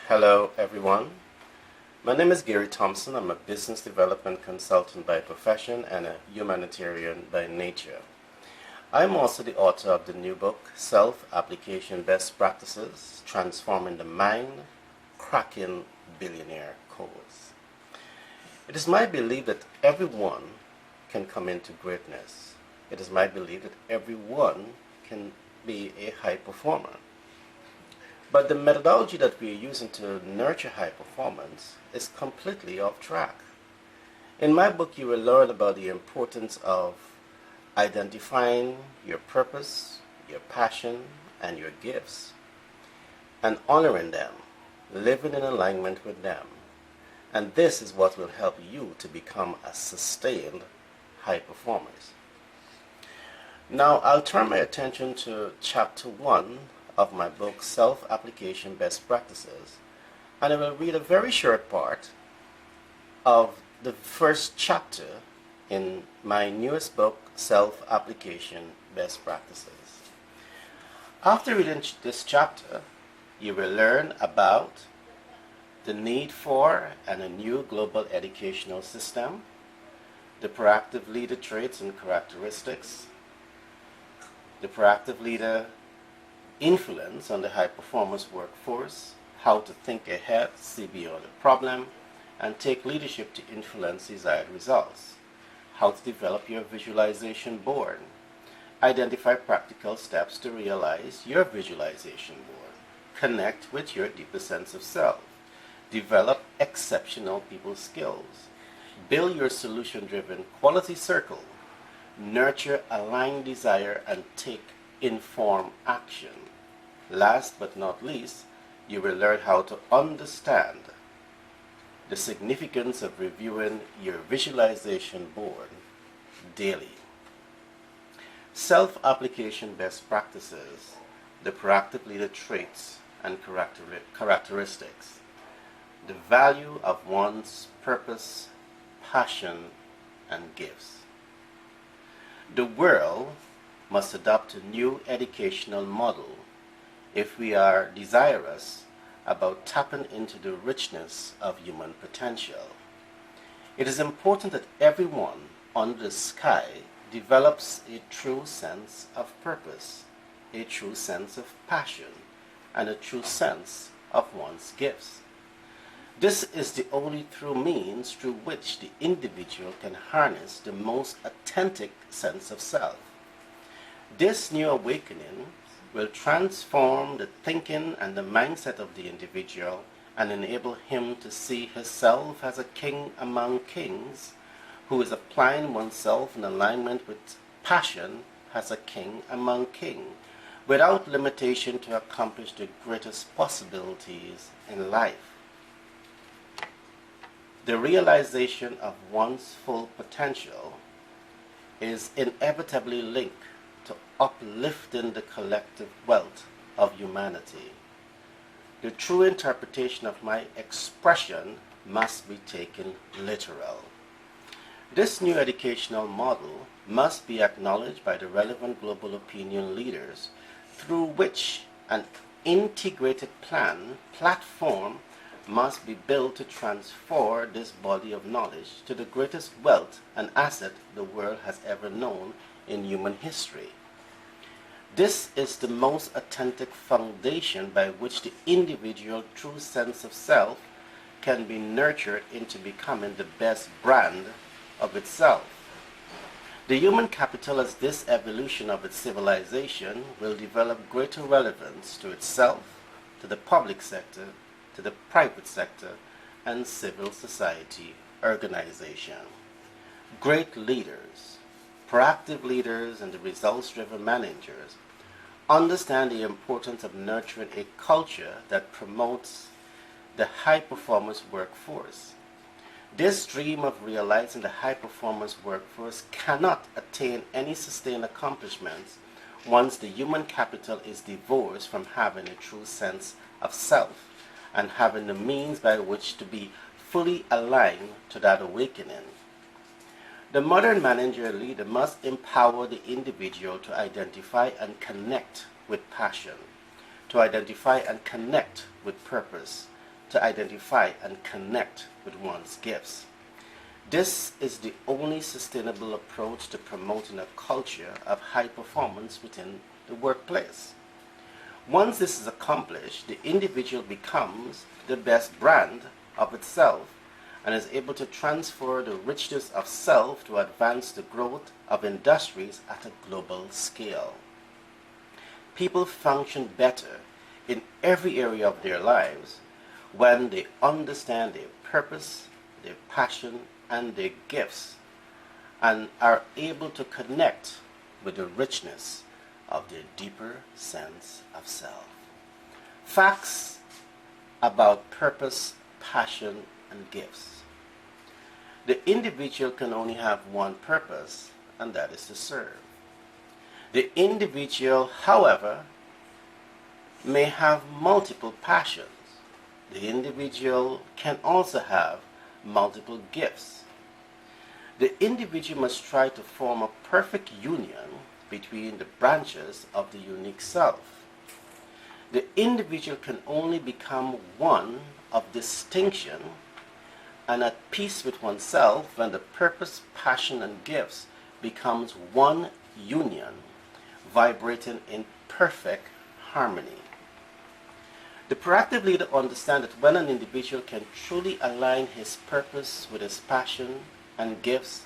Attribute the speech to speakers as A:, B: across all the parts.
A: Hello, everyone. My name is Gary Thompson. I'm a business development consultant by profession and a humanitarian by nature. I'm also the author of the new book, Self-Application Best Practices, Transforming the Mind, Cracking Billionaire Codes. It is my belief that everyone can come into greatness. It is my belief that everyone can be a high performer. But the methodology that we're using to nurture high performance is completely off track. In my book, you will learn about the importance of identifying your purpose, your passion, and your gifts, and honoring them, living in alignment with them. And this is what will help you to become a sustained high performer. Now, I'll turn my attention to chapter 1 of my book, Self-Application Best Practices, and I will read a very short part of the first chapter in my newest book, Self-Application Best Practices. After reading this chapter, you will learn about the need for a new global educational system, the proactive leader traits and characteristics, the proactive leader influence on the high performance workforce, how to think ahead, see beyond the problem, and take leadership to influence desired results, how to develop your visualization board, identify practical steps to realize your visualization board, connect with your deeper sense of self, develop exceptional people skills, build your solution-driven quality circle, nurture aligned desire, and take informed action. Last but not least, you will learn how to understand the significance of reviewing your visualization board daily. Self-application best practices, the proactive leader traits and characteristics, the value of one's purpose, passion, and gifts. The world must adopt a new educational model if we are desirous about tapping into the richness of human potential. It is important that everyone under the sky develops a true sense of purpose, a true sense of passion, and a true sense of one's gifts. This is the only true means through which the individual can harness the most authentic sense of self. This new awakening will transform the thinking and the mindset of the individual and enable him to see himself as a king among kings, who is applying oneself in alignment with passion as a king among kings, without limitation to accomplish the greatest possibilities in life. The realization of one's full potential is inevitably linked to uplifting the collective wealth of humanity. The true interpretation of my expression must be taken literal. This new educational model must be acknowledged by the relevant global opinion leaders, through which an integrated platform must be built to transfer this body of knowledge to the greatest wealth and asset the world has ever known in human history. This is the most authentic foundation by which the individual true sense of self can be nurtured into becoming the best brand of itself. The human capital, as this evolution of its civilization, will develop greater relevance to itself, to the public sector, to the private sector, and civil society organization. Great leaders, proactive leaders, and the results-driven managers understand the importance of nurturing a culture that promotes the high-performance workforce. This dream of realizing the high-performance workforce cannot attain any sustained accomplishments once the human capital is divorced from having a true sense of self and having the means by which to be fully aligned to that awakening. The modern manager leader must empower the individual to identify and connect with passion, to identify and connect with purpose, to identify and connect with one's gifts. This is the only sustainable approach to promoting a culture of high performance within the workplace. Once this is accomplished, the individual becomes the best brand of itself and is able to transfer the richness of self to advance the growth of industries at a global scale. People function better in every area of their lives when they understand their purpose, their passion, and their gifts, and are able to connect with the richness of their deeper sense of self. Facts about purpose, passion, and gifts. The individual can only have one purpose, and that is to serve. The individual, however, may have multiple passions. The individual can also have multiple gifts. The individual must try to form a perfect union between the branches of the unique self. The individual can only become one of distinction and at peace with oneself when the purpose, passion, and gifts becomes one union, vibrating in perfect harmony. The proactive leader understands that when an individual can truly align his purpose with his passion and gifts,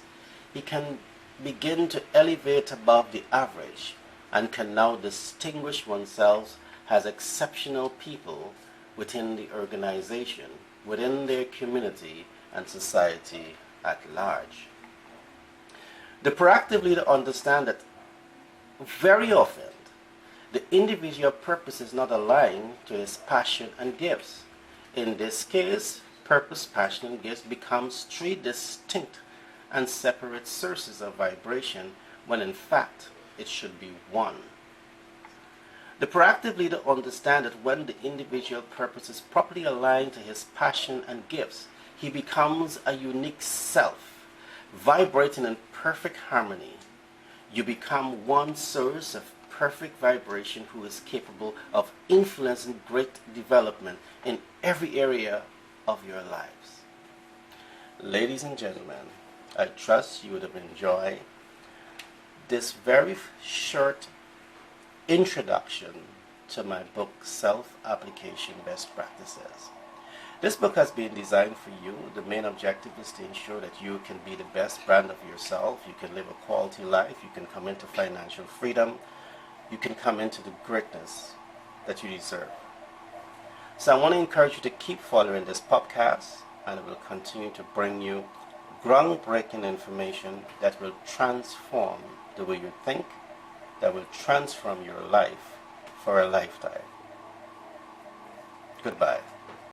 A: he can begin to elevate above the average and can now distinguish oneself as exceptional people within the organization, within their community, and society at large. The proactive leader understands that very often the individual purpose is not aligned to his passion and gifts. In this case, purpose, passion, and gifts becomes three distinct and separate sources of vibration when in fact it should be one. The proactive leader understands that when the individual purpose is properly aligned to his passion and gifts, he becomes a unique self, vibrating in perfect harmony. You become one source of perfect vibration who is capable of influencing great development in every area of your lives. Ladies and gentlemen, I trust you would have enjoyed this very short introduction to my book, Self-Application Best Practices. This book has been designed for you. The main objective is to ensure that you can be the best brand of yourself. You can live a quality life. You can come into financial freedom. You can come into the greatness that you deserve. So I want to encourage you to keep following this podcast, and it will continue to bring you groundbreaking information that will transform the way you think, that will transform your life for a lifetime. Goodbye.